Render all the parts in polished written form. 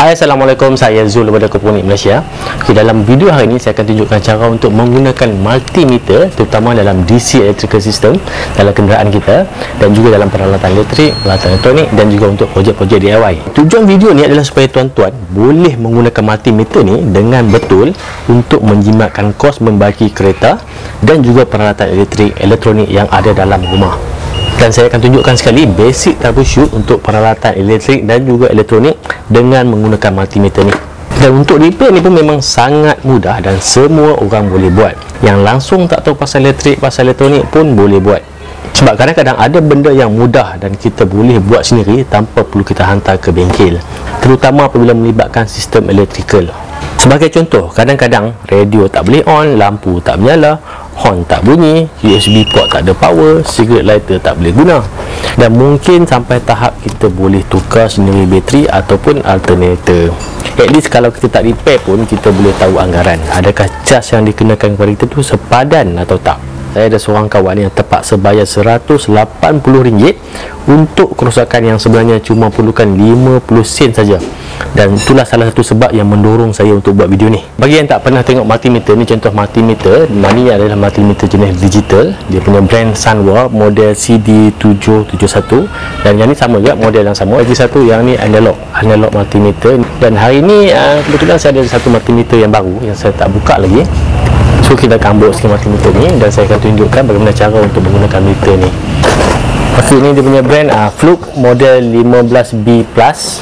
Hai, Assalamualaikum, saya Zul daripada Koponik Malaysia. Okay, dalam video hari ini saya akan tunjukkan cara untuk menggunakan multimeter, terutama dalam DC electrical system dalam kenderaan kita, dan juga dalam peralatan elektrik, peralatan elektronik, dan juga untuk projek-projek DIY. Tujuan video ni adalah supaya tuan-tuan boleh menggunakan multimeter ni dengan betul untuk menjimatkan kos membaki kereta dan juga peralatan elektrik, elektronik yang ada dalam rumah. Dan saya akan tunjukkan sekali basic troubleshoot untuk peralatan elektrik dan juga elektronik dengan menggunakan multimeter ni. Dan untuk repair ni pun memang sangat mudah dan semua orang boleh buat. Yang langsung tak tahu pasal elektrik, pasal elektronik pun boleh buat. Sebab kadang-kadang ada benda yang mudah dan kita boleh buat sendiri tanpa perlu kita hantar ke bengkel, terutama apabila melibatkan sistem elektrikal. Sebagai contoh, kadang-kadang radio tak boleh on, lampu tak menyala, horn tak bunyi, USB port tak ada power, cigarette lighter tak boleh guna. Dan mungkin sampai tahap kita boleh tukar sendiri bateri ataupun alternator. At least kalau kita tak repair pun kita boleh tahu anggaran, adakah cas yang dikenakan kepada kita tu sepadan atau tak. Saya ada seorang kawan yang terpaksa bayar RM180 untuk kerosakan yang sebenarnya cuma perlukan 50 sen saja. Dan itulah salah satu sebab yang mendorong saya untuk buat video ni. Bagi yang tak pernah tengok multimeter ni, contoh multimeter ni adalah multimeter jenis digital. Dia punya brand Sanwa, model CD771. Dan yang ni sama juga, model yang sama. Lagi satu yang ni analog multimeter. Dan hari ni kebetulan saya ada satu multimeter yang baru yang saya tak buka lagi. So kita akan unboxing multimeter ni dan saya akan tunjukkan bagaimana cara untuk menggunakan meter ni. Ok, ni dia punya brand Fluke, model 15B Plus,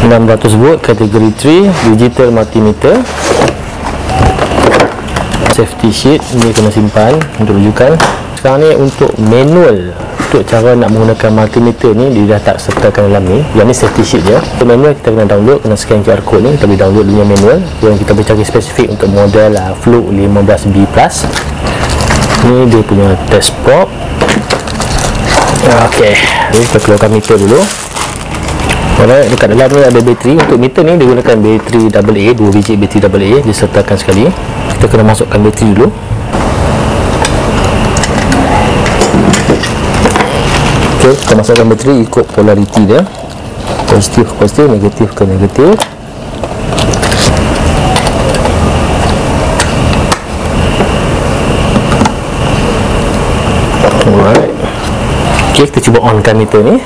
600 volt, kategori 3, digital multimeter. Safety sheet ni kena simpan untuk rujukan. Sekarang ni untuk manual, untuk cara nak menggunakan multimeter ni dia dah tak sertakan dalam ni. Yang ni safety sheet je. Untuk manual kita kena download, kena scan QR code ni, kita boleh download dia manual. Yang kita boleh cari spesifik untuk model Fluke 15B Plus. Ni dia punya test probe. Okey, kita keluarkan meter dulu. Alright, dekat dalam ni ada bateri. Untuk meter ni dia gunakan bateri AA, 2 biji bateri AA disertakan sekali. Kita kena masukkan bateri dulu. Okey, kita masukkan bateri ikut polariti dia. Positif ke positif, negatif ke negatif. Alright. Okay, kita cuba onkan meter ni.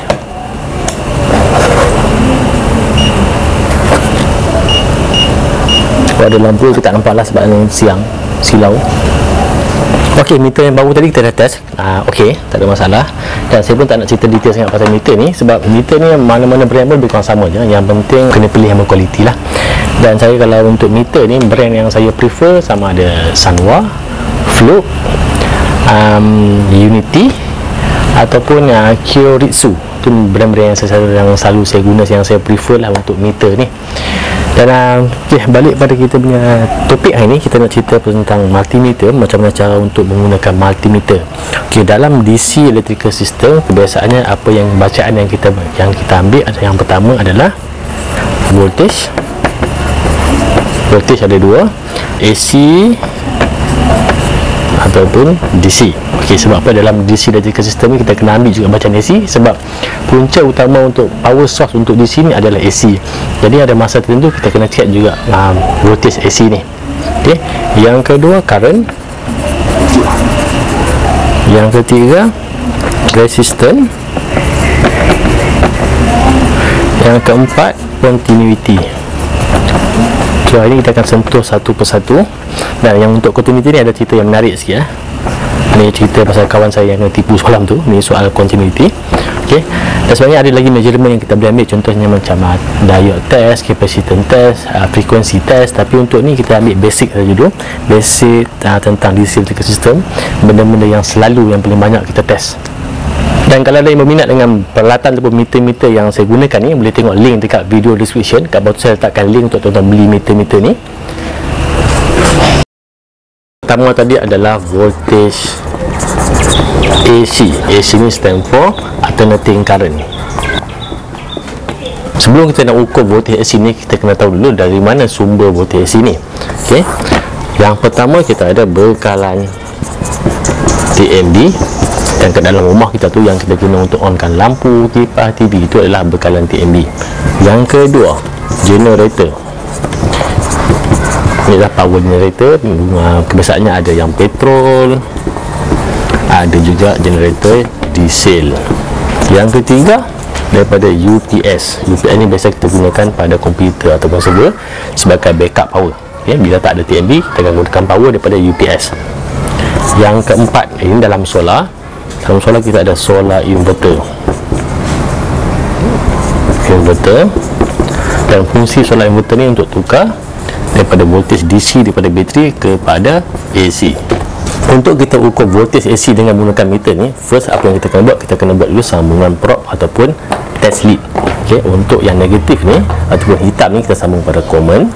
Kalau ada lampu kita tak nampak lah sebab ni siang, silau. Ok, meter yang baru tadi kita dah test. Ok, tak ada masalah. Dan saya pun tak nak cerita detail sangat pasal meter ni, sebab meter ni mana-mana brand pun lebih kurang sama je. Yang penting kena pilih yang berkualiti lah. Dan saya kalau untuk meter ni, brand yang saya prefer sama ada Sanwa, Fluke, Unity ataupun Kyoritsu. Itu brand-brand yang selalu saya guna, yang saya prefer lah untuk meter ni. Dan okay, balik pada kita punya topik hari ni, kita nak cerita tentang multimeter, macam mana cara untuk menggunakan multimeter. Okay, dalam DC electrical system, kebiasaannya apa yang bacaan yang kita ambil, yang pertama adalah voltage. Voltage ada dua, AC ataupun DC. Okey, sebab apa dalam DC electrical system ni kita kena ambil juga bacaan AC, sebab punca utama untuk power source untuk DC ni adalah AC. Jadi ada masa tertentu kita kena check juga voltage AC ni. Okey, yang kedua current, yang ketiga resistance, yang keempat continuity. So hari ni kita akan sentuh satu persatu. Dan yang untuk continuity ni ada cerita yang menarik sikit. Ni cerita pasal kawan saya yang kena tipu semalam tu. Ni soal continuity. Okay. Dan sebenarnya ada lagi measurement yang kita boleh ambil. Contohnya macam diode test, capacitance test, frequency test. Tapi untuk ni kita ambil basic saja dulu. Basic tentang DC electrical system. Benda-benda yang selalu, yang paling banyak kita test. Dan kalau ada yang berminat dengan peralatan ataupun meter-meter yang saya gunakan ni, boleh tengok link dekat video description. Kat bawah saya letakkan link untuk tuan-tuan beli meter-meter ni. Pertama tadi adalah voltage AC. AC ni stand for alternating current. Sebelum kita nak ukur voltage AC ni, kita kena tahu dulu dari mana sumber voltage AC ni. Okey. Yang pertama kita ada bekalan TMB. Dan ke dalam rumah kita tu yang kita guna untuk onkan lampu, kipas, TV, itu adalah bekalan TMB. Yang kedua, generator. Ini adalah power generator. Kebiasaannya ada yang petrol, ada juga generator diesel. Yang ketiga daripada UPS. UPS ni biasa kita gunakan pada komputer ataupun server sebagai backup power. Okay, bila tak ada TNB, kita akan gunakan power daripada UPS. Yang keempat, ini dalam solar. Dalam solar kita ada solar inverter. Dan fungsi solar inverter ni untuk tukar daripada voltage DC daripada bateri kepada AC. Untuk kita ukur voltage AC dengan menggunakan meter ni, first apa yang kita kena buat, kita kena buat dulu sambungan probe ataupun test lead. Okay, untuk yang negatif ni ataupun hitam ni kita sambung pada common,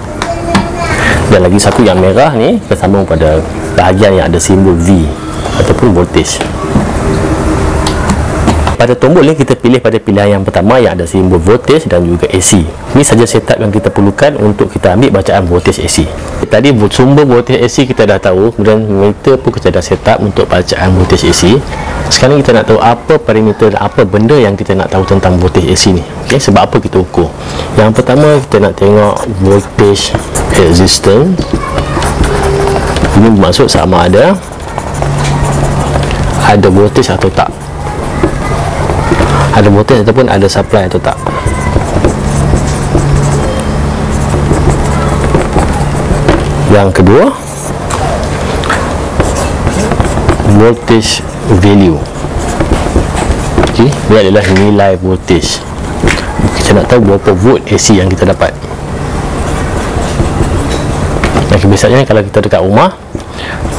dan lagi satu yang merah ni kita sambung pada bahagian yang ada simbol V ataupun voltage. Pada tombol ni kita pilih pada pilihan yang pertama yang ada simbol voltage dan juga AC. Ini saja setup yang kita perlukan untuk kita ambil bacaan voltage AC. Tadi sumber voltage AC kita dah tahu, kemudian meter pun kita dah setup untuk bacaan voltage AC. Sekarang kita nak tahu apa parameter dan apa benda yang kita nak tahu tentang voltage AC ni. Okay, sebab apa kita ukur? Yang pertama kita nak tengok voltage resistance. Ini bermaksud sama ada voltage atau tak, ada voltage ataupun ada supply atau tak. Yang kedua, voltage value. Okay, dia adalah nilai voltage. Kita nak tahu berapa volt AC yang kita dapat. Dan kebiasaannya kalau kita dekat rumah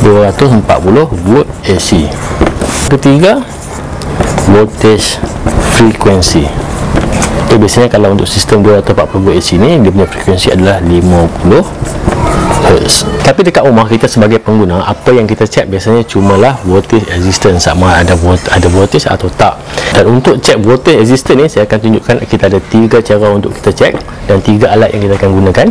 240 volt AC. Ketiga, voltage frekuensi. Itu biasanya kalau untuk sistem 240 volt AC ni, dia punya frekuensi adalah 50 Hz. Tapi dekat rumah kita sebagai pengguna, apa yang kita cek biasanya cumalah voltage resistance, sama ada voltage atau tak. Dan untuk cek voltage resistance ni, saya akan tunjukkan kita ada 3 cara untuk kita cek dan 3 alat yang kita akan gunakan.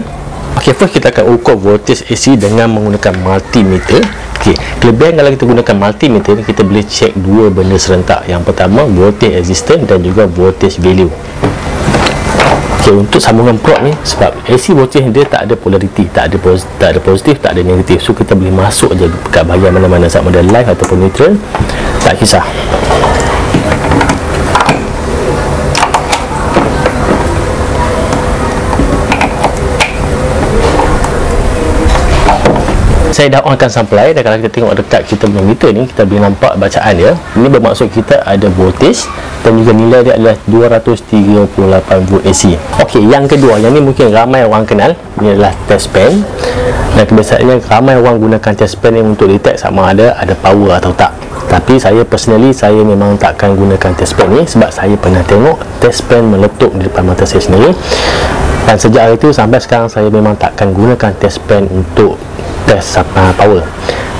Ok, first kita akan ukur voltage AC dengan menggunakan multimeter. Ok, kelebihan kalau kita gunakan multimeter ni, kita boleh cek 2 benda serentak. Yang pertama, voltage resistance dan juga voltage value. Ok, untuk sambungan probe ni, sebab AC voltage dia tak ada polarity, tak ada positif, tak ada negatif. So kita boleh masuk je kat bahagian mana-mana, sama ada live ataupun neutral, tak kisah. Saya dah onkan supply, dan kalau kita tengok dekat kita punya meter ni, kita boleh nampak bacaan dia. Ini bermaksud kita ada voltage dan juga nilai dia adalah 238 volt AC. Okey, yang kedua, yang ni mungkin ramai orang kenal, ini adalah test pen. Dan kebiasaannya ramai orang gunakan test pen ni untuk detect sama ada power atau tak. Tapi saya personally, saya memang takkan gunakan test pen ni sebab saya pernah tengok test pen meletup di depan mata saya sendiri. Dan sejak hari itu sampai sekarang saya memang takkan gunakan test pen untuk test power.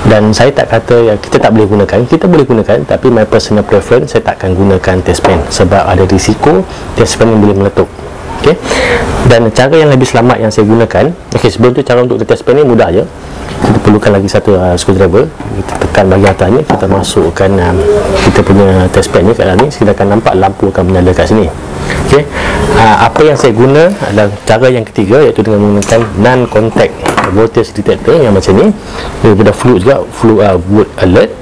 Dan saya tak kata ya, kita tak boleh gunakan, kita boleh gunakan, tapi my personal preference, saya takkan gunakan test pen sebab ada risiko test pen yang boleh meletup. Okay? Dan cara yang lebih selamat yang saya gunakan, okay, sebelum tu cara untuk test pen ni mudah je. Kita perlukan lagi satu screwdriver, kita tekan bahagian atas ni, kita masukkan kita punya test pen ni kat dalam ni, kita akan nampak lampu akan menyala kat sini. Okay? Apa yang saya guna adalah cara yang ketiga, iaitu dengan menggunakan non-contact voltage detector yang macam ni, daripada float juga, float volt alert.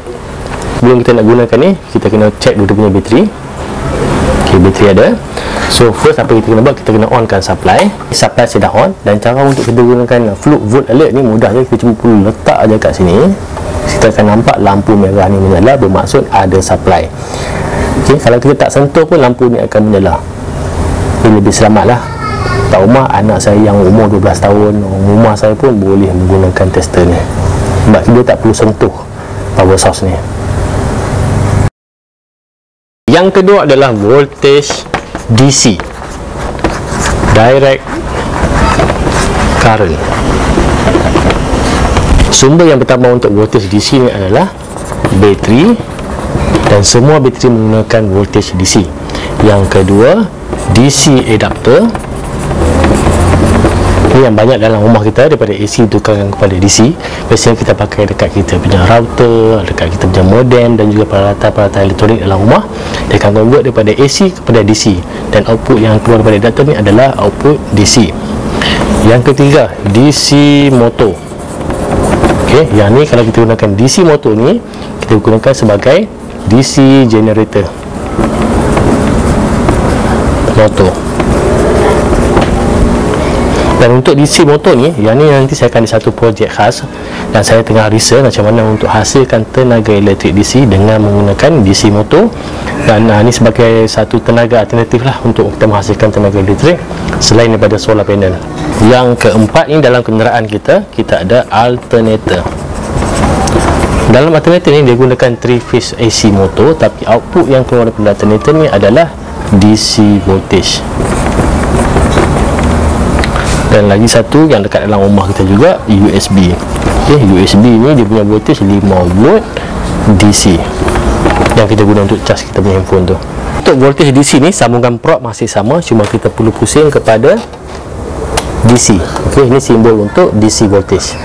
Sebelum kita nak gunakan ni, kita kena check dulu punya bateri. Okay, bateri ada. So first apa kita kena buat, kita kena onkan supply. Supply saya dah on, dan cara untuk kita gunakan float volt alert ni mudah je, kita cuma perlu letak aja kat sini. Kita akan nampak lampu merah ni menyala, bermaksud ada supply. Okay, kalau kita tak sentuh pun lampu ni akan menyala. Ini lebih selamat lah. Kat rumah, anak saya yang umur 12 tahun, rumah saya pun boleh menggunakan tester ni sebab dia tak perlu sentuh power source ni. Yang kedua adalah voltage DC, direct current. Sumber yang pertama untuk voltage DC ni adalah bateri, dan semua bateri menggunakan voltage DC. Yang kedua, DC adapter. Ini yang banyak dalam rumah kita, daripada AC tukarkan kepada DC. Biasanya kita pakai dekat kita punya router, dekat kita punya modem, dan juga peralatan-peralatan elektronik dalam rumah. Dia akan convert daripada AC kepada DC, dan output yang keluar daripada adapter ni adalah output DC. Yang ketiga, DC motor. Okey, yang ni kalau kita gunakan DC motor ni, kita gunakan sebagai DC generator motor. Dan untuk DC motor ni, yang ni nanti saya akan ada satu projek khas dan saya tengah research macam mana untuk hasilkan tenaga elektrik DC dengan menggunakan DC motor. Dan ni sebagai satu tenaga alternatif lah untuk kita menghasilkan tenaga elektrik selain daripada solar panel. Yang keempat ni, dalam kenderaan kita ada alternator. Dalam alternator ni dia gunakan 3-phase AC motor, tapi output yang keluar daripada alternator ni adalah DC voltage. Dan lagi satu yang dekat dalam rumah kita juga, USB. Okay, USB ni dia punya voltage 5V DC yang kita guna untuk charge kita punya handphone tu. Untuk voltage DC ni, sambungan prop masih sama, cuma kita perlu pusing kepada DC. Okey, ini simbol untuk DC voltage.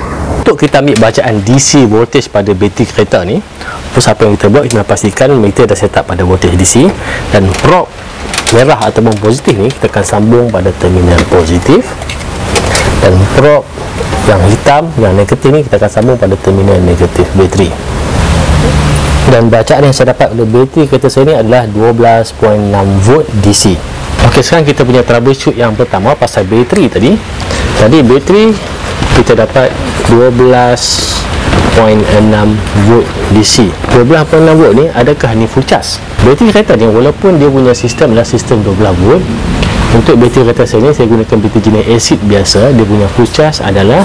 Untuk kita ambil bacaan DC voltage pada bateri kereta ni, terus apa yang kita buat, kita pastikan meter dah set up pada voltage DC, dan prop merah ataupun positif ni kita akan sambung pada terminal positif, dan prop yang hitam yang negatif ni kita akan sambung pada terminal negatif bateri. Dan bacaan yang saya dapat oleh bateri kereta saya ni adalah 12.6V DC. Okey, sekarang kita punya troubleshoot yang pertama pasal bateri tadi. Tadi bateri kita dapat 12.6V DC. 12.6V ni adakah ni full charge? Bateri kereta ni walaupun dia punya sistem adalah sistem 12V, untuk bateri kereta saya ni saya gunakan bateri jenis acid biasa, dia punya full charge adalah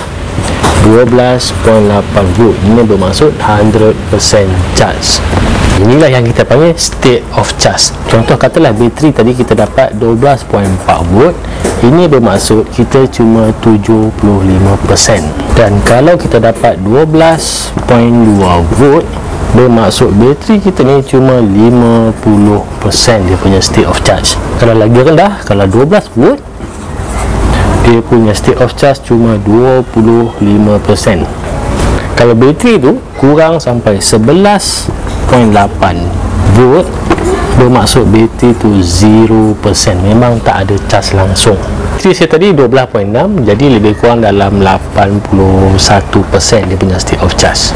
12.8V. Ini bermaksud 100% charge. Inilah yang kita panggil state of charge. Contoh katalah bateri tadi kita dapat 12.4V, ini bermaksud kita cuma 75%. Dan kalau kita dapat 12.2V, bermaksud bateri kita ni cuma 50% dia punya state of charge. Kalau lagi rendah, kalau 12V, dia punya state of charge cuma 25%. Kalau bateri tu kurang sampai 11.8V, bermaksud bateri tu 0%, memang tak ada charge langsung. Bateri saya tadi 12.6, jadi lebih kurang dalam 81% dia punya state of charge.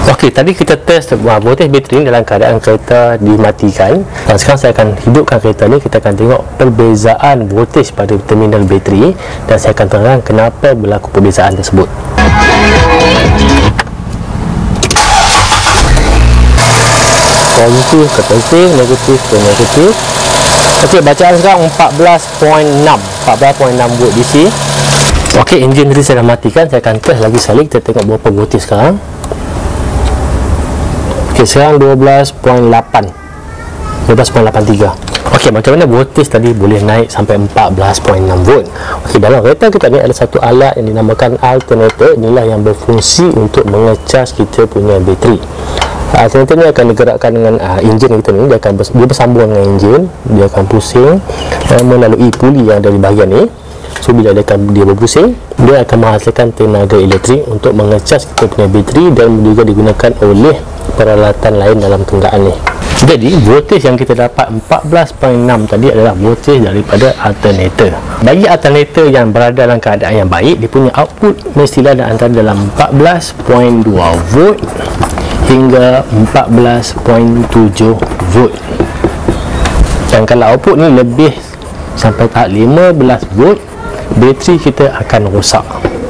Okey, tadi kita test voltage bateri dalam keadaan kereta dimatikan, dan sekarang saya akan hidupkan kereta ni. Kita akan tengok perbezaan voltage pada terminal bateri, dan saya akan terangkan kenapa berlaku perbezaan tersebut. Positif ke positif, negatif ke negatif. Okey, bacaan sekarang 14.6V DC. Okey, enjin tadi saya dah matikan. Saya akan test lagi sekali. Kita tengok berapa voltage sekarang. Okey, sekarang 12.83. Okey, macam mana voltage tadi boleh naik sampai 14.6V? Okey, dalam kereta kita ni ada satu alat yang dinamakan alternator. Inilah yang berfungsi untuk mengecas kita punya bateri. Alternator ni akan digerakkan dengan enjin kita ni. Dia bersambung dengan enjin, dia akan pusing melalui puli yang ada di bahagian ni. So bila dia berpusing, dia akan menghasilkan tenaga elektrik untuk mengecas kita punya bateri, dan juga digunakan oleh peralatan lain dalam kenderaan ni. Jadi voltage yang kita dapat 14.6 tadi adalah voltage daripada alternator. Bagi alternator yang berada dalam keadaan yang baik, dia punya output mestilah antara dalam 14.2V hingga 14.7V. Dan kalau output ni lebih sampai tahap 15V, bateri kita akan rosak.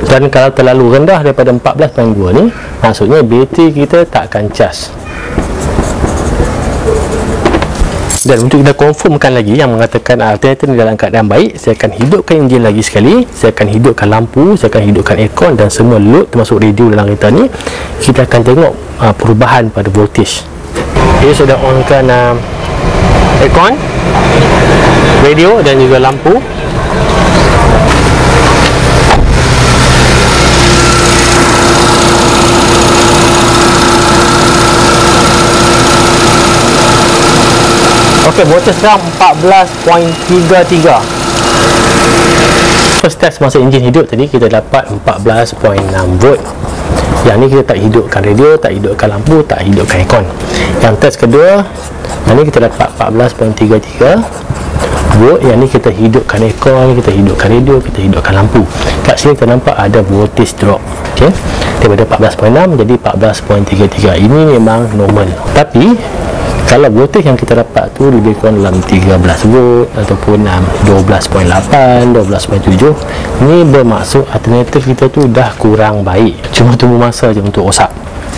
Dan kalau terlalu rendah daripada 14.2 ni, maksudnya bateri kita tak akan charge. Dan untuk kita confirmkan lagi yang mengatakan alternator ni dalam keadaan baik, saya akan hidupkan enjin lagi sekali. Saya akan hidupkan lampu, saya akan hidupkan aircon dan semua load termasuk radio dalam kereta ni. Kita akan tengok perubahan pada voltage. Dia sudah onkan aircon, radio dan juga lampu. Okey, voltage sekarang 14.33. First test masa enjin hidup tadi kita dapat 14.6V. Yang ni kita tak hidupkan radio, tak hidupkan lampu, tak hidupkan aircon. Yang test kedua, yang ni kita dapat 14.33. volt. Yang ni kita hidupkan aircon, kita hidupkan radio, kita hidupkan lampu. Kat sini kita nampak ada voltage drop, okey, daripada 14.6 jadi 14.33. Ini memang normal. Tapi kalau voltage yang kita dapat tu lebih kurang dalam 13 volt ataupun 12.8, 12.7, ni bermaksud alternatif kita tu dah kurang baik, cuma tunggu masa je untuk rosak.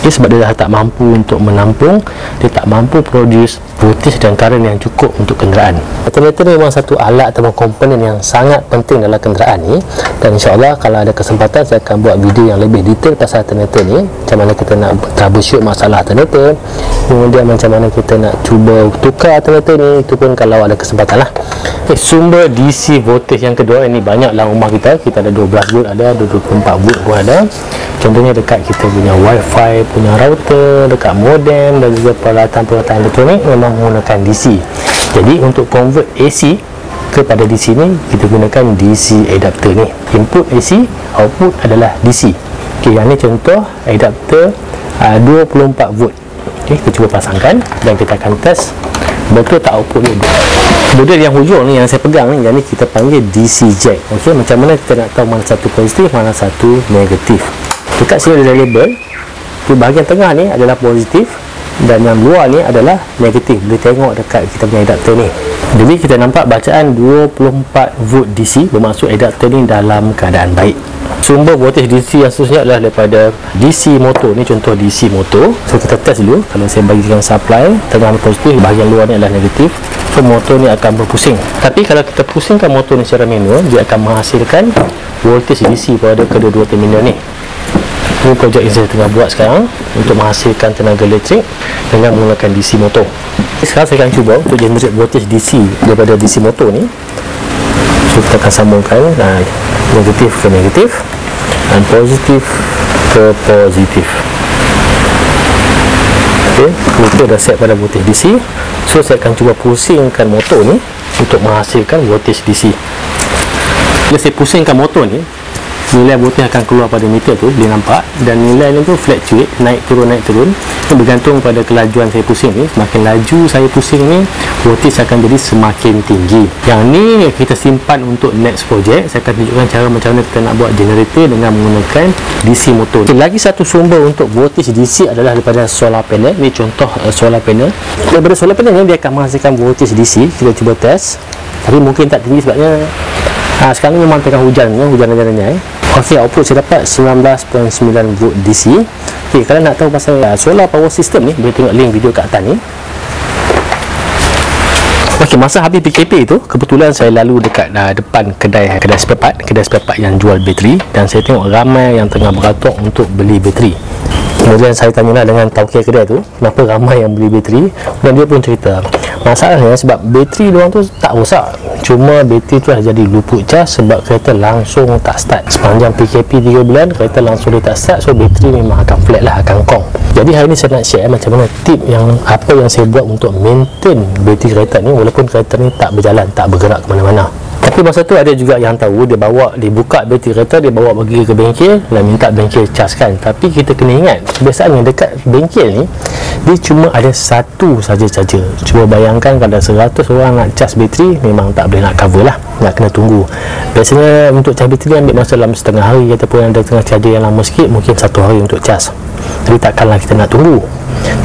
Okay, sebab dia dah tak mampu untuk menampung, dia tak mampu produce voltage dan current yang cukup untuk kenderaan. Alternator ni memang satu alat atau komponen yang sangat penting dalam kenderaan ni, dan insyaAllah kalau ada kesempatan saya akan buat video yang lebih detail pasal alternator ni, macam mana kita nak troubleshoot masalah alternator, kemudian macam mana kita nak cuba tukar alternator ni, itu pun kalau ada kesempatan lah. Okay, sumber DC voltage yang kedua, ini banyak dalam rumah kita ada 12 volt ada, 24 volt pun ada. Contohnya dekat kita punya wifi, punya router, dekat modem dan juga peralatan-peralatan elektronik memang menggunakan DC. Jadi untuk convert AC kepada DC ni, kita gunakan DC adapter ni. Input AC, output adalah DC. Okey, yang ni contoh adapter 24 volt. Okey, kita cuba pasangkan dan kita akan test betul tak output ni. Model yang hujung ni yang saya pegang ni, yang ni kita panggil DC jack. Okey, macam mana kita nak tahu mana satu positif, mana satu negatif? Dekat sini ada label. Tu bahagian tengah ni adalah positif dan yang luar ni adalah negatif. Boleh tengok dekat kita punya adapter ni. Jadi kita nampak bacaan 24 volt DC, bermaksud adapter ni dalam keadaan baik. Sumber voltage DC yang seterusnya adalah daripada DC motor. Ni contoh DC motor. So kita test dulu. Kalau saya bagikan supply, tengah positif, bahagian luar ni adalah negatif, so motor ni akan berpusing. Tapi kalau kita pusingkan motor ni secara manual, dia akan menghasilkan voltage DC pada kedua-dua terminal ni. Ini projek yang saya tengah buat sekarang untuk menghasilkan tenaga elektrik dengan menggunakan DC motor. Sekarang saya akan cuba untuk generate voltage DC daripada DC motor ni. So kita akan sambungkan negatif ke negatif dan positif ke positif. Okey, motor dah set pada voltage DC. So saya akan cuba pusingkan motor ni untuk menghasilkan voltage DC. Bila saya pusingkan motor ni, nilai voltage akan keluar pada meter tu, boleh nampak, dan nilai ni tu fluctuate, naik turun. Ini bergantung pada kelajuan saya pusing ni. Semakin laju saya pusing ni, voltage akan jadi semakin tinggi. Yang ni kita simpan untuk next project. Saya akan tunjukkan cara macam mana kita nak buat generator dengan menggunakan DC motor. Okay, lagi satu sumber untuk voltage DC adalah daripada solar panel. Ini contoh solar panel. Daripada solar panel ni dia akan menghasilkan voltage DC. Kita cuba test, tapi mungkin tak tinggi sebabnya sekarang ni memang tengah hujan ni. Okey, output saya dapat 19.9 volt DC. Okey, kalau nak tahu pasal solar power system ni, boleh tengok link video kat atas ni. Okey, masa habis PKP tu, kebetulan saya lalu dekat depan kedai spare part yang jual bateri, dan saya tengok ramai yang tengah beratur untuk beli bateri. Kemudian saya tanyalah dengan taukiah kedai tu, kenapa ramai yang beli bateri, dan dia pun cerita masalahnya sebab bateri diorang tu tak rosak, cuma bateri tu dah jadi luput cas sebab kereta langsung tak start. Sepanjang PKP 3 bulan kereta langsung dia tak start, so bateri memang akan flat lah, akan kong. Jadi hari ni saya nak share macam mana tip apa yang saya buat untuk maintain bateri kereta ni walaupun kereta ni tak berjalan, tak bergerak ke mana-mana. Tapi masa tu ada juga yang tahu, dia buka bateri kereta, dia bawa pergi ke bengkel dan minta bengkel caskan. Tapi kita kena ingat, kebiasaannya dekat bengkel ni dia cuma ada satu saja charger. Cuba bayangkan kalau 100 orang nak cas bateri, memang tak boleh nak cover lah, nak kena tunggu. Biasanya untuk cas bateri ambil masa dalam setengah hari, ataupun ada tengah charger yang lama sikit mungkin 1 hari untuk cas. Jadi takkanlah kita nak tunggu.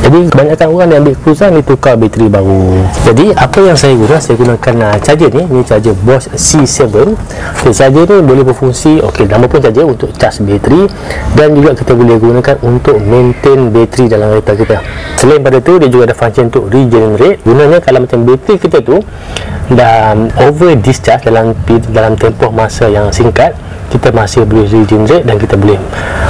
Jadi kebanyakan orang dia ambil keputusan dia tukar bateri baru. Jadi apa yang saya guna, saya gunakan charger ni charger Bosch C7. Okay, charger ni boleh berfungsi, okey, nama pun charger untuk cas bateri, dan juga kita boleh gunakan untuk maintain bateri dalam kereta kita. Selain pada tu, dia juga ada function untuk regenerate. Gunanya kalau macam bateri kita tu dah over discharge dalam tempoh masa yang singkat, kita masih boleh regenerate dan kita boleh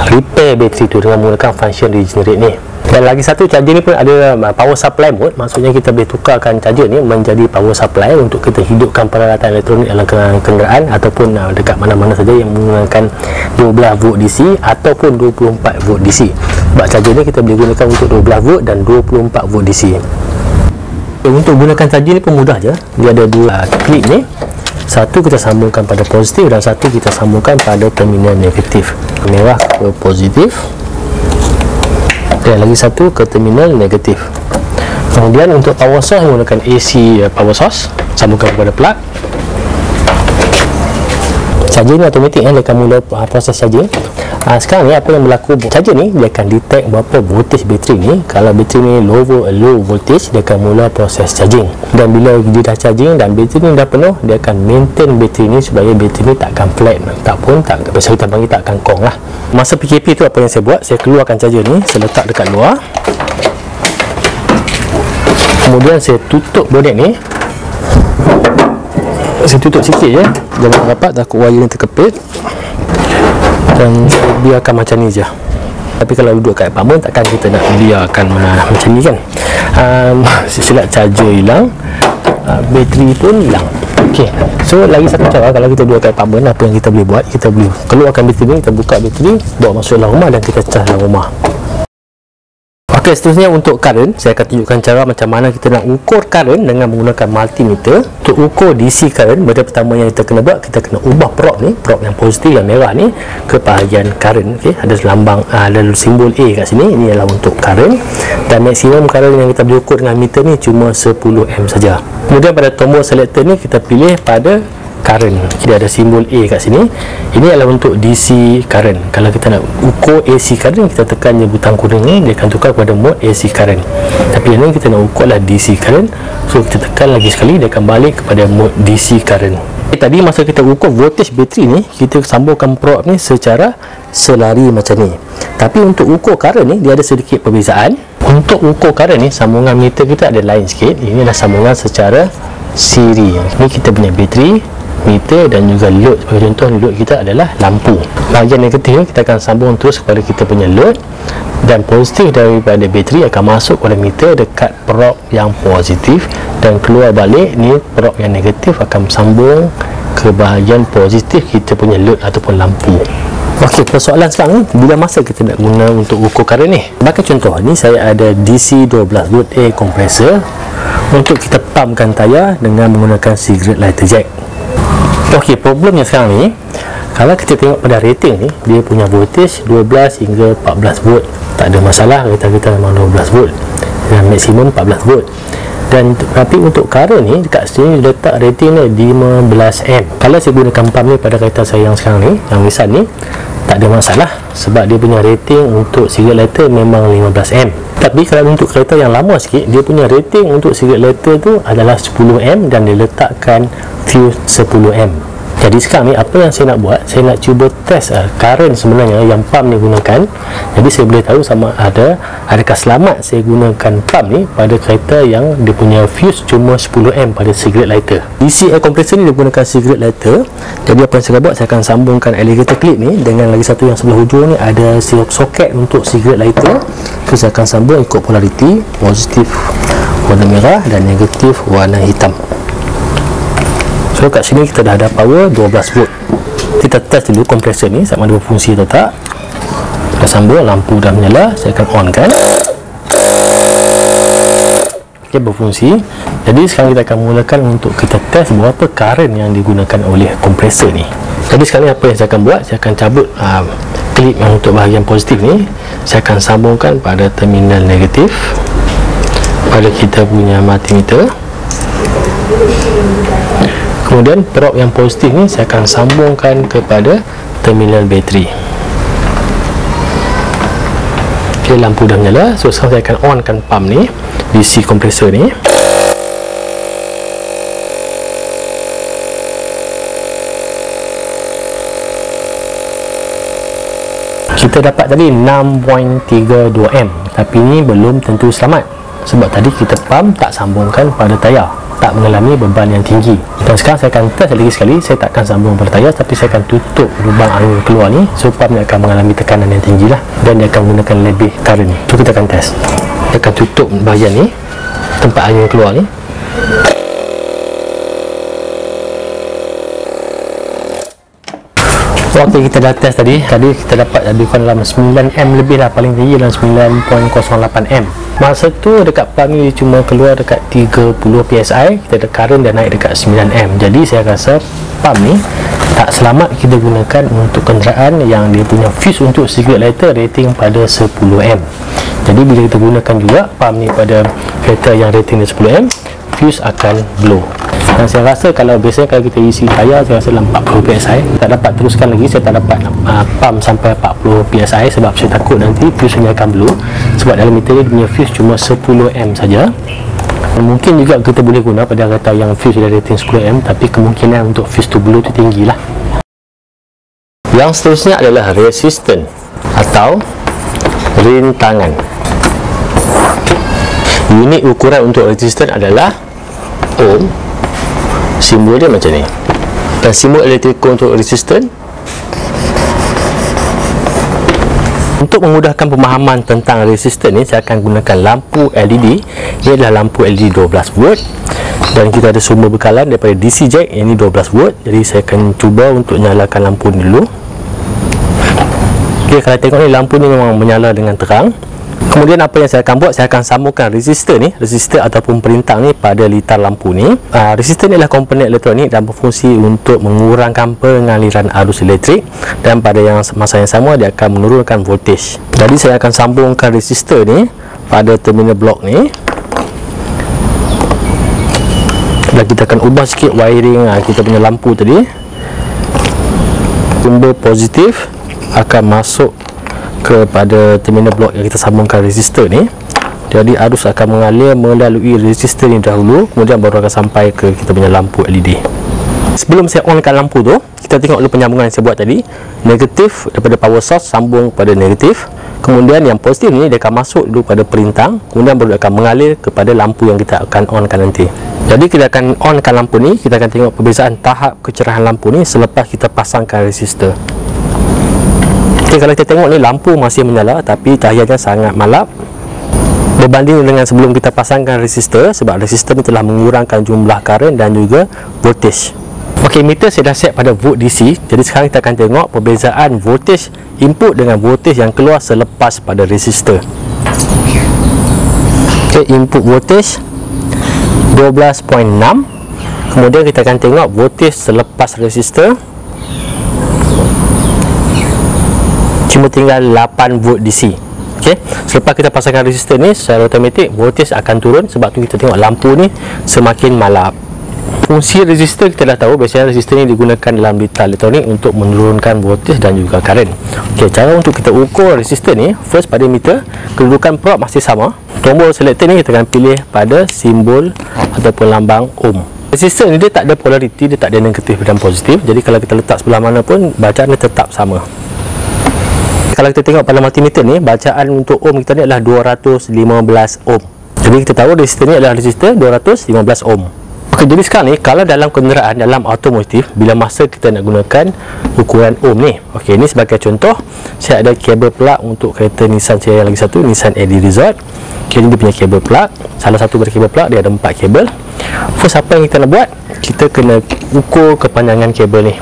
repair bateri tu dengan menggunakan function regenerate ni. Dan lagi satu, charger ni pun ada power supply mode. Maksudnya kita boleh tukarkan charger ni menjadi power supply untuk kita hidupkan peralatan elektronik dalam kenderaan ataupun dekat mana-mana saja yang menggunakan 12 volt DC ataupun 24 volt DC. Sebab charger ni kita boleh gunakan untuk 12 volt dan 24 volt DC. Untuk gunakan charger ni pun mudah je. Dia ada dua klip ni. Satu kita sambungkan pada positif dan satu kita sambungkan pada terminal negatif. Merah ke positif dan lagi satu ke terminal negatif. Kemudian untuk power source menggunakan AC power source, sambungkan kepada plug. Charger ni automatik dia akan mula proses charging. Sekarang ni apa yang berlaku, charger ni dia akan detect berapa voltage bateri ni. Kalau bateri ni low voltage, dia akan mula proses charging, dan bila dia dah charging dan bateri ni dah penuh, dia akan maintain bateri ni supaya bateri ni takkan flat, biasa kita panggil takkan kong lah. Masa PKP tu apa yang saya buat, saya keluarkan charger ni, saya letak dekat luar, kemudian saya tutup bonet ni. Saya tutup sikit je, jangan rapat, takut wire ni terkepit, dan biarkan macam ni je. Tapi kalau duduk kat apartment, takkan kita nak biarkan macam ni kan. Silap charger hilang, bateri pun hilang. Ok, so lagi satu cara, kalau kita duduk kat apartment, apa yang kita boleh buat, kita boleh keluarkan bateri ni, kita buka bateri, bawa masuk dalam rumah dan kita charge dalam rumah. Ok, seterusnya untuk current, saya akan tunjukkan cara macam mana kita nak ukur current dengan menggunakan multimeter. Untuk ukur DC current, benda pertama yang kita kena buat, kita kena ubah probe ni, probe yang positif, yang merah ni, ke bahagian current. Ok, ada lambang, ada simbol A kat sini, ini adalah untuk current, dan maksimum current yang kita boleh ukur dengan meter ni cuma 10A saja. Kemudian pada tombol selector ni, kita pilih pada current. Dia ada simbol A kat sini. Ini adalah untuk DC current. Kalau kita nak ukur AC current, kita tekan je butang kuning ni, dia akan tukar kepada mode AC current. Tapi yang ni kita nak ukur lah DC current, so kita tekan lagi sekali, dia akan balik kepada mode DC current. Tadi masa kita ukur voltage bateri ni, kita sambungkan probe ni secara selari macam ni. Tapi untuk ukur current ni, dia ada sedikit perbezaan. Untuk ukur current ni, sambungan meter kita ada lain sikit. Ini adalah sambungan secara siri. Ini kita punya bateri, meter dan juga load. Sebagai contoh, load kita adalah lampu. Bahagian negatif kita akan sambung terus kepada kita punya load, dan positif daripada bateri akan masuk kepada meter dekat probe yang positif, dan keluar balik ni probe yang negatif akan sambung ke bahagian positif kita punya load ataupun lampu. Ok, persoalan sekarang ni, bila masa kita nak guna untuk ukur current ni. Sebagai contoh, ni saya ada DC 12V air compressor untuk kita pumpkan tayar dengan menggunakan cigarette lighter jack. Ok, problemnya sekarang ni, kalau kita tengok pada rating ni, dia punya voltage 12 hingga 14 volt. Tak ada masalah, kita memang 12 volt dan maksimum 14 volt. Dan tapi untuk current ni, dekat sini letak rating ni 15A. Kalau saya gunakan pump ni pada kereta saya yang sekarang ni, yang Nissan ni, tak ada masalah, sebab dia punya rating untuk cigarette lighter memang 15A. Tapi kalau untuk kereta yang lama sikit, dia punya rating untuk cigarette lighter tu adalah 10A, dan dia letakkan fuse 10A. Jadi sekarang ni apa yang saya nak buat, saya nak cuba test current sebenarnya yang pump ni gunakan. Jadi saya boleh tahu sama adakah selamat saya gunakan pump ni pada kereta yang dia punya fuse cuma 10A pada cigarette lighter. DC air compressor ni dia gunakan cigarette lighter. Jadi apa yang saya buat, saya akan sambungkan alligator clip ni dengan lagi satu yang sebelah hujung ni ada soket untuk cigarette lighter. So saya akan sambung ikut polariti, positif warna merah dan negatif warna hitam. So kat sini kita dah ada power 12 volt. Kita test dulu kompresor ni sama ada berfungsi atau tak. Kita sambung, lampu dah menyala, saya akan on kan. Ok, berfungsi. Jadi sekarang kita akan mulakan untuk kita test berapa current yang digunakan oleh kompresor ni. Jadi sekarang apa yang saya akan buat, saya akan cabut klip yang untuk bahagian positif ni. Saya akan sambungkan pada terminal negatif pada kita punya multimeter. Kemudian probe yang positif ni saya akan sambungkan kepada terminal bateri. Ok, lampu dah menyala. So sekarang saya akan onkan pump ni, DC kompresor ni. Kita dapat tadi 6.32A, tapi ni belum tentu selamat, sebab tadi kita pump tak sambungkan pada tayar, tak mengalami beban yang tinggi. Dan sekarang saya akan test lagi sekali. Saya takkan sambung pada tayar, tapi saya akan tutup lubang angin keluar ni, so pump ni akan mengalami tekanan yang tinggi lah, dan dia akan menggunakan lebih current ni. So kita akan test. Saya akan tutup bahagian ni, tempat angin keluar ni. Ok, kita dah test tadi kita dapat lebih kurang dalam 9A lebih lah, paling tinggi dalam 9.08A. Masa tu dekat pump ni cuma keluar dekat 30 PSI, kita ada current dah naik dekat 9A. Jadi saya rasa pump ni tak tak selamat kita gunakan untuk kenderaan yang dia punya fuse untuk cigarette lighter rating pada 10M. Jadi bila kita gunakan juga pump ni pada kereta yang rating dia 10M, fuse akan blow. Dan saya rasa kalau biasanya kalau kita isi tayar, saya rasa dalam 40 PSI. Tak dapat teruskan lagi, saya tak dapat pump sampai 40 PSI sebab saya takut nanti fuse ni akan blow. Sebab dalam meter ni punya fuse cuma 10M saja. Mungkin juga kita boleh guna pada kereta yang fuse dia rating 10M, tapi kemungkinan untuk fuse tu blow tu tinggi lah. Yang seterusnya adalah resistan atau rintangan. Unit ukuran untuk resistan adalah ohm. Simbol dia macam ni. Dan simbol elektrikal untuk resistan. Untuk memudahkan pemahaman tentang resistan ni, saya akan gunakan lampu LED. Ini adalah lampu LED 12 volt. Dan kita ada sumber bekalan daripada DC jack, ini 12 volt. Jadi saya akan cuba untuk nyalakan lampu ni dulu. Okey, kalau tengok ni lampu ni memang menyala dengan terang. Kemudian apa yang saya akan buat, saya akan sambungkan resistor ni, resistor ataupun perintang ni pada litar lampu ni. Resistor ni adalah komponen elektronik dan berfungsi untuk mengurangkan pengaliran arus elektrik, dan pada masa yang sama dia akan menurunkan voltage. Jadi saya akan sambungkan resistor ni pada terminal blok ni, dan kita akan ubah sikit wiring kita punya lampu tadi. Sumber positif akan masuk kepada terminal blok yang kita sambungkan resistor ni. Jadi arus akan mengalir melalui resistor ni dahulu, kemudian baru akan sampai ke kita punya lampu LED. Sebelum saya onkan lampu tu, kita tengok dulu penyambungan yang saya buat tadi. Negatif daripada power source sambung pada negatif, kemudian yang positif ni dia akan masuk dulu pada perintang, kemudian baru akan mengalir kepada lampu yang kita akan onkan nanti. Jadi kita akan onkan lampu ni, kita akan tengok perbezaan tahap kecerahan lampu ni selepas kita pasangkan resistor. Okay, kalau kita tengok ni lampu masih menyala tapi cahayanya sangat malap berbanding dengan sebelum kita pasangkan resistor, sebab resistor ni telah mengurangkan jumlah karen dan juga voltage. Okey, meter saya dah set pada volt DC. Jadi sekarang kita akan tengok perbezaan voltage input dengan voltage yang keluar selepas pada resistor. Okey, input voltage 12.6. Kemudian kita akan tengok voltage selepas resistor cuma tinggal 8 volt DC. Okey, selepas kita pasangkan resistor ni secara automatik voltage akan turun, sebab tu kita tengok lampu ni semakin malap. Fungsi resistor kita dah tahu, biasanya resistor ni digunakan dalam litar elektronik untuk menurunkan voltage dan juga karen. Okey, cara untuk kita ukur resistor ni, first pada meter, kedudukan probe masih sama. Tombol selector ni kita akan pilih pada simbol ataupun lambang ohm. Resistor ni dia tak ada polariti, dia tak ada negatif dan positif. Jadi kalau kita letak sebelah mana pun bacaan dia tetap sama. Kalau kita tengok pada multimeter ni, bacaan untuk ohm kita ni adalah 215 ohm. Jadi kita tahu resistor ni adalah resistor 215 ohm. Okey, jadi sekarang ni kalau dalam kenderaan, dalam automotif, bila masa kita nak gunakan ukuran ohm ni. Okey, ini sebagai contoh, saya ada kabel plug untuk kereta Nissan saya yang lagi satu, Nissan Eddy Resort. Okey, ini dia punya kabel plug. Salah satu dari kabel plug dia ada 4 kabel. First, apa yang kita nak buat? Kita kena ukur kepanjangan kabel ni.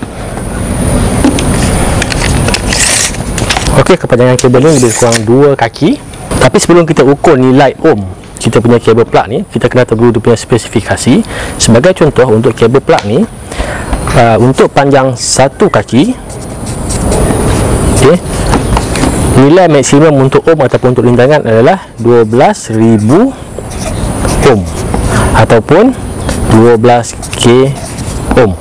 Okey, kepanjangan kabel ni lebih kurang 2 kaki. Tapi sebelum kita ukur nilai ohm kita punya kabel plug ni, kita kena tahu dia punya spesifikasi. Sebagai contoh, untuk kabel plug ni, untuk panjang 1 kaki, okey, nilai maksimum untuk ohm ataupun untuk rintangan adalah 12,000 ohm ataupun 12k ohm.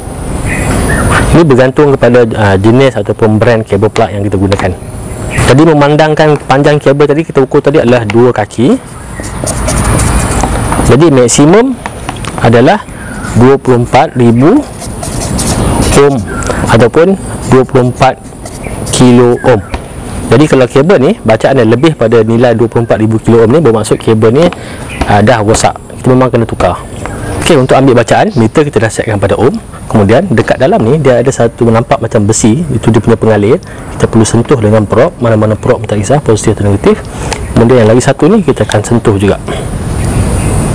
Ini bergantung kepada jenis ataupun brand kabel plug yang kita gunakan. Jadi memandangkan panjang kabel tadi kita ukur tadi adalah 2 kaki. Jadi maksimum adalah 24,000 ohm ataupun 24 kilo ohm. Jadi kalau kabel ni bacaan dia lebih pada nilai 24,000 kilo ohm ni, bermaksud kabel ni dah rosak. Kita memang kena tukar. Okey, untuk ambil bacaan, meter kita dah setkan pada ohm. Kemudian dekat dalam ni dia ada satu nampak macam besi, itu dia punya pengalir. Kita perlu sentuh dengan probe, mana-mana probe tak kisah, positif atau negatif. Kemudian yang lagi satu ni kita akan sentuh juga.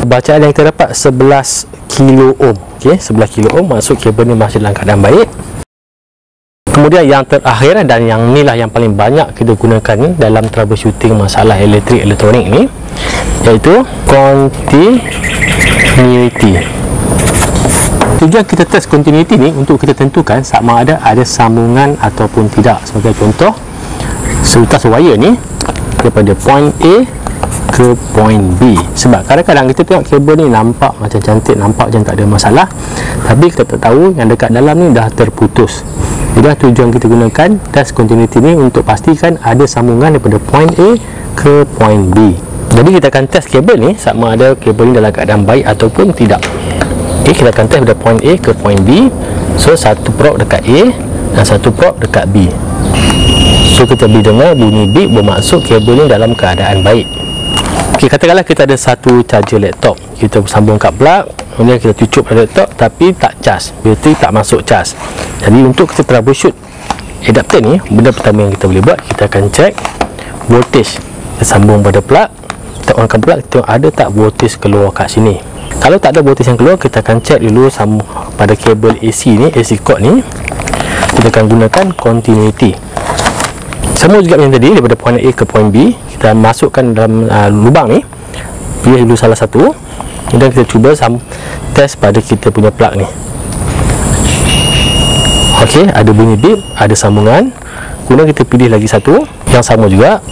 Bacaan yang kita dapat 11 kilo ohm. Okey, 11 kilo ohm, maksud kabel ni masih dalam keadaan baik. Kemudian yang terakhir dan yang inilah yang paling banyak kita gunakan ni dalam troubleshooting masalah elektrik elektronik ni, iaitu continuity. Tujuan kita test continuity ni untuk kita tentukan sama ada sambungan ataupun tidak. Sebagai contoh, seutas wire ni daripada point A ke point B. Sebab kadang-kadang kita tengok kabel ni nampak macam cantik, nampak macam tak ada masalah, tapi kita tak tahu yang dekat dalam ni dah terputus. Jadi tujuan kita gunakan test continuity ni untuk pastikan ada sambungan daripada point A ke point B. Jadi kita akan test kabel ni sama ada kabel ni dalam keadaan baik ataupun tidak. Okay, kita akan test pada point A ke point B. So satu probe dekat A dan satu probe dekat B. So kita boleh dengar bunyi beep, bermaksud kabel ni dalam keadaan baik. Okay, katakanlah kita ada satu charger laptop, kita sambung kat plug, kemudian kita cucuk pada laptop tapi tak charge, bateri tak masuk charge. Jadi untuk kita troubleshoot adapter ni, benda pertama yang kita boleh buat, kita akan check voltage. Kita sambung pada plug, kita onkan plug, kita tengok ada tak voltage keluar kat sini. Kalau tak ada voltage yang keluar, kita akan check dulu pada kabel AC ni, AC cord ni. Kita akan gunakan continuity. Sama juga yang tadi, daripada point A ke point B, kita masukkan dalam lubang ni, pilih dulu salah satu, dan kita cuba test pada kita punya plug ni. Okey, ada bunyi beep, ada sambungan. Kemudian kita pilih lagi satu yang sama juga.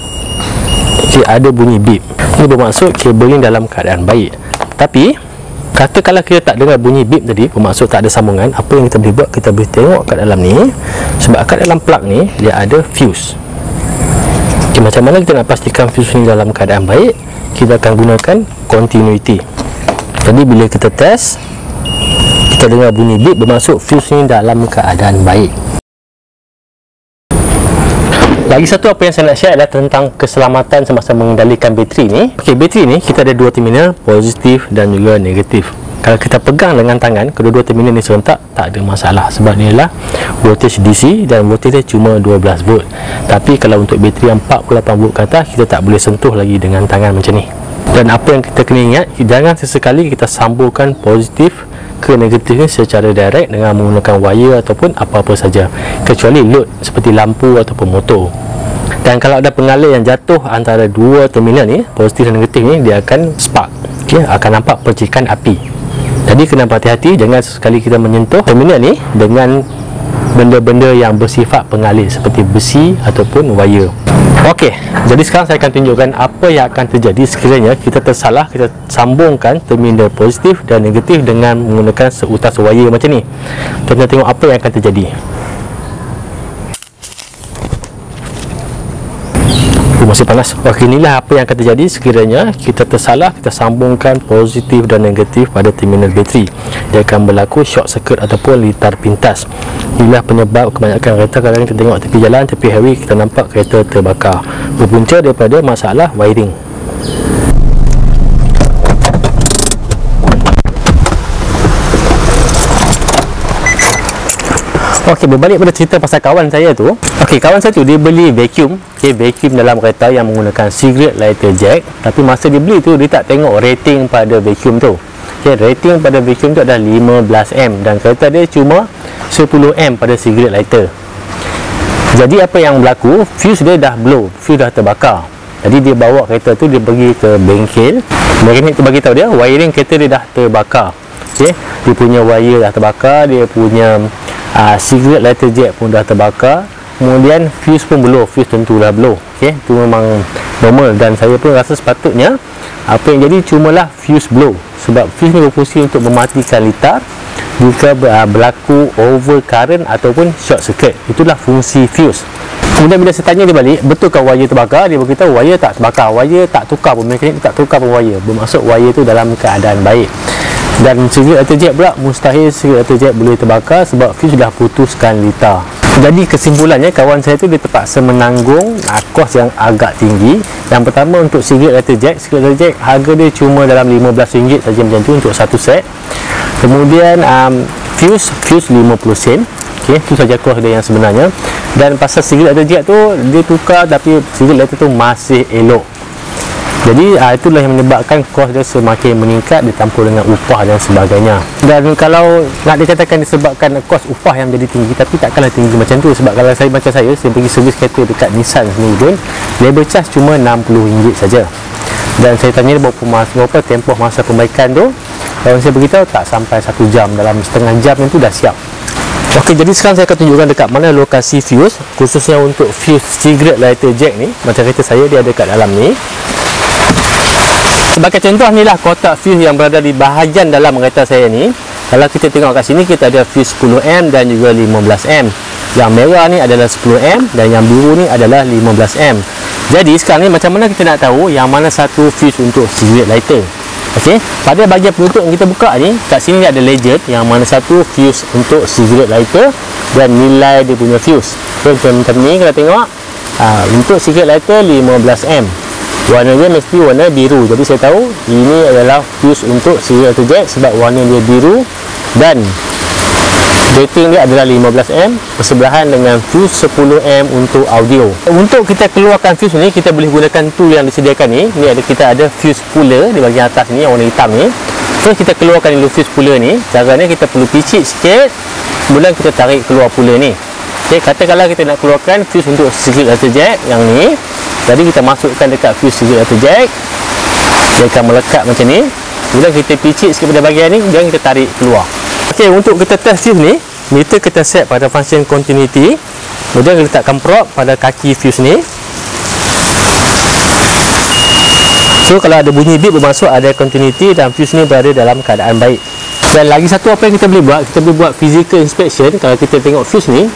Okey, ada bunyi beep. Ini bermaksud kabel ni dalam keadaan baik. Tapi katakanlah kita tak dengar bunyi beep tadi, bermaksud tak ada sambungan, apa yang kita boleh buat, kita boleh tengok kat dalam ni. Sebab kat dalam plug ni dia ada fuse. Okay, macam mana kita nak pastikan fuse ni dalam keadaan baik? Kita akan gunakan continuity. Jadi bila kita test, kita dengar bunyi beep, bermaksud fuse ni dalam keadaan baik. Lagi satu apa yang saya nak share adalah tentang keselamatan semasa mengendalikan bateri ni. Okey, bateri ni kita ada dua terminal, positif dan juga negatif. Kalau kita pegang dengan tangan, kedua-dua terminal ni serentak, tak ada masalah. Sebab ni adalah voltage DC dan voltage dia cuma 12 volt. Tapi kalau untuk bateri yang 48 volt ke atas, kita tak boleh sentuh lagi dengan tangan macam ni. Dan apa yang kita kena ingat, jangan sesekali kita sambungkan positif ke negatif ni secara direct dengan menggunakan wire ataupun apa-apa saja, kecuali load seperti lampu ataupun motor. Dan kalau ada pengalih yang jatuh antara dua terminal ni, positif dan negatif ni, dia akan spark. Okay, akan nampak percikan api. Jadi kena berhati-hati, jangan sekali kita menyentuh terminal ni dengan benda-benda yang bersifat pengalih seperti besi ataupun wire. Okey, jadi sekarang saya akan tunjukkan apa yang akan terjadi sekiranya kita tersalah, kita sambungkan terminal positif dan negatif dengan menggunakan seutas wire macam ni. Kita tengok apa yang akan terjadi. Masih panas. Okey, inilah apa yang akan terjadi sekiranya kita tersalah, kita sambungkan positif dan negatif pada terminal bateri. Dia akan berlaku short circuit ataupun litar pintas. Inilah penyebab kebanyakan kereta kadang-kadang kita tengok tepi jalan, tepi highway, kita nampak kereta terbakar. Berpunca daripada masalah wiring. Okey, berbalik pada cerita pasal kawan saya tu. Okey, kawan saya tu dia beli vacuum. Okey, vacuum dalam kereta yang menggunakan cigarette lighter jack. Tapi masa dia beli tu, dia tak tengok rating pada vacuum tu. Okey, rating pada vacuum tu adalah 15 dan kereta dia cuma 10 pada cigarette lighter. Jadi apa yang berlaku, fuse dia dah blow, fuse dah terbakar. Jadi dia bawa kereta tu, dia pergi ke bengkel. Mekanik tu bagi tahu dia wiring kereta dia dah terbakar. Okey, dia punya wire dah terbakar, dia punya cigarette lighter jack pun dah terbakar, kemudian fuse pun blow, fuse tentulah blow. Okey, itu memang normal dan saya pun rasa sepatutnya apa yang jadi cumalah fuse blow, sebab fuse ni berfungsi untuk mematikan litar jika berlaku overcurrent ataupun short circuit. Itulah fungsi fuse. Kemudian bila saya tanya dia balik, betulkah wire terbakar? Dia beritahu wire tak terbakar, wire tak tukar pun, mekanik tak tukar pun wire, bermaksud wire tu dalam keadaan baik. Dan cigarette lighter jack pula, mustahil cigarette lighter jack boleh terbakar sebab fuse dah putuskan litar. Jadi kesimpulannya, kawan saya tu dia terpaksa menanggung kos yang agak tinggi. Yang pertama untuk cigarette lighter jack harga dia cuma dalam RM15 saja macam tu untuk satu set. Kemudian fuse 50 sen. Okey, itu saja kos dia yang sebenarnya. Dan pasal cigarette lighter jack tu dia tukar, tapi cigarette lighter tu masih elok. Jadi itulah yang menyebabkan kos dia semakin meningkat ditempur dengan upah dan sebagainya. Dan kalau nak dikatakan disebabkan kos upah yang jadi tinggi, tapi takkanlah tinggi macam tu. Sebab kalau saya macam saya pergi servis kereta dekat Nissan sendiri pun, labor charge cuma RM60 saja. Dan saya tanya berapa tempoh masa perbaikan tu, Kawan saya beritahu tak sampai 1 jam, dalam setengah jam itu dah siap. Okey, jadi sekarang saya akan tunjukkan dekat mana lokasi fuse, khususnya untuk fuse cigarette lighter jack ni. Macam kereta saya, dia ada kat dalam ni. Sebagai contoh, ni lah kotak fuse yang berada di bahagian dalam kereta saya ni. Kalau kita tengok kat sini, kita ada fuse 10M dan juga 15M. Yang merah ni adalah 10M dan yang biru ni adalah 15M. Jadi sekarang ni macam mana kita nak tahu yang mana satu fuse untuk cigarette lighter? Okey, pada bahagian penutup yang kita buka ni, kat sini ada legend yang mana satu fuse untuk cigarette lighter dan nilai dia punya fuse. So, macam ni kalau tengok, untuk cigarette lighter 15M, warna dia mesti warna biru. Jadi saya tahu ini adalah fuse untuk cigarette lighter jack sebab warna dia biru, dan rating dia adalah 15M bersebelahan dengan fuse 10M untuk audio. Untuk kita keluarkan fuse ni, kita boleh gunakan tool yang disediakan ni. Ni ada, kita ada fuse puller di bahagian atas ni yang warna hitam ni. So kita keluarkan dulu fuse puller ni. Caranya kita perlu picit sikit, kemudian kita tarik keluar puller ni. Okey, katakanlah kita nak keluarkan fuse untuk cigarette lighter jack yang ni. Jadi kita masukkan dekat fuse cigarette lighter jack. Dia akan melekat macam ni. Kemudian kita picit sikit pada bahagian ni, kemudian kita tarik keluar. Okey, untuk kita test fuse ni, meter kita set pada function continuity. Kemudian kita letakkan probe pada kaki fuse ni. So kalau ada bunyi beep bermaksud ada continuity dan fuse ni berada dalam keadaan baik. Dan lagi satu apa yang kita boleh buat, kita boleh buat physical inspection. Kalau kita tengok fuse ni,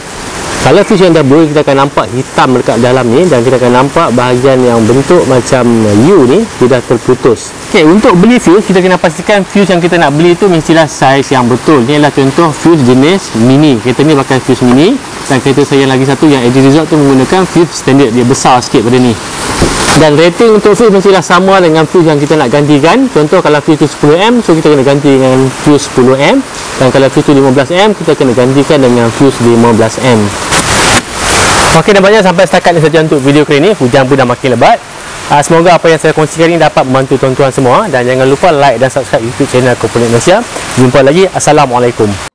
kalau fuse yang dah blur, kita akan nampak hitam dekat dalam ni, dan kita akan nampak bahagian yang bentuk macam U ni dia dah terputus. Okey, untuk beli fuse, kita kena pastikan fuse yang kita nak beli tu mestilah saiz yang betul. Ni adalah contoh fuse jenis mini. Kereta ni pakai fuse mini, dan kereta saya lagi satu yang Edge Resort tu menggunakan fuse standard, dia besar sikit pada ni. Dan rating untuk fuse mestilah sama dengan fuse yang kita nak gantikan. Contoh kalau fuse tu 10M, so kita kena ganti dengan fuse 10M. Dan kalau fuse tu 15M, kita kena gantikan dengan fuse 15M. Okey, nampaknya sampai setakat ni saja untuk video kali ini. Hujan pun dah makin lebat. Semoga apa yang saya kongsikan ini dapat membantu tuan-tuan semua. Dan jangan lupa like dan subscribe YouTube channel Component Malaysia. Jumpa lagi. Assalamualaikum.